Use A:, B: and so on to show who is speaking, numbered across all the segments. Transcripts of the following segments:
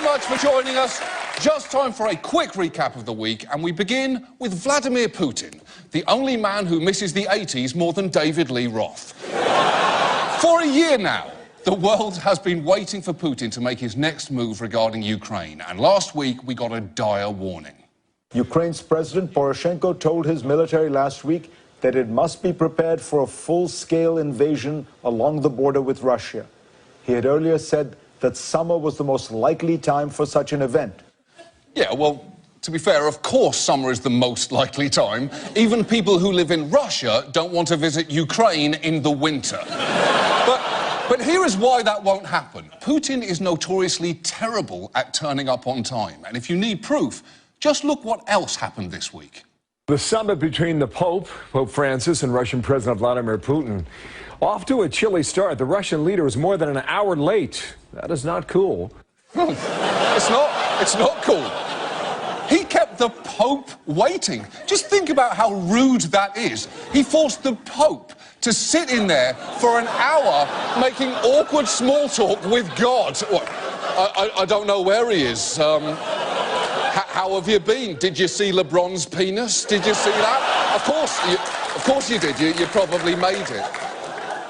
A: much for joining us. Just time for a quick recap of the week, and we begin with Vladimir Putin, the only man who misses the 80s more than David Lee Roth. For a year now, the world has been waiting for Putin to make his next move regarding Ukraine, and last week we got a dire warning.
B: Ukraine's President Poroshenko told his military last week that it must be prepared for a full-scale invasion along the border with Russia. He had earlier said that summer was the most likely time for such an event.
A: Yeah, well, to be fair, of course summer is the most likely time. Even people who live in Russia don't want to visit Ukraine in the winter. But here is why that won't happen. Putin is notoriously terrible at turning up on time. And if you need proof, just look what else happened this week.
C: The summit between the Pope Francis, and Russian President Vladimir Putin. Off to a chilly start. The Russian leader was more than an hour late. That is not cool.
A: It's not cool. He kept the Pope waiting. Just think about how rude that is. He forced the Pope to sit in there for an hour making awkward small talk with God. What? I don't know where he is. How have you been? Did you see LeBron's penis? Did you see that? Of course you did. You probably made it.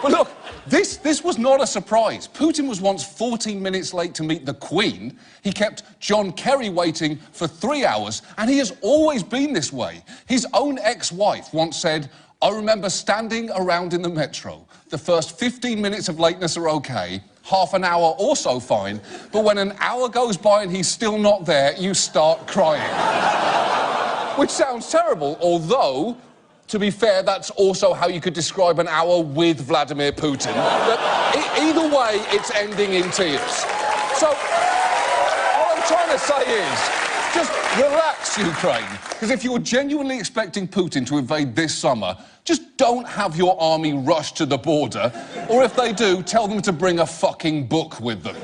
A: But look, this was not a surprise. Putin was once 14 minutes late to meet the Queen. He kept John Kerry waiting for 3 hours, and he has always been this way. His own ex-wife once said, "I remember standing around in the metro. The first 15 minutes of lateness are okay, half an hour also fine, but when an hour goes by and he's still not there, you start crying." Which sounds terrible, although, to be fair, that's also how you could describe an hour with Vladimir Putin. But either way, it's ending in tears. So, all I'm trying to say is, just relax, Ukraine. Because if you're genuinely expecting Putin to invade this summer, just don't have your army rush to the border. Or if they do, tell them to bring a fucking book with them.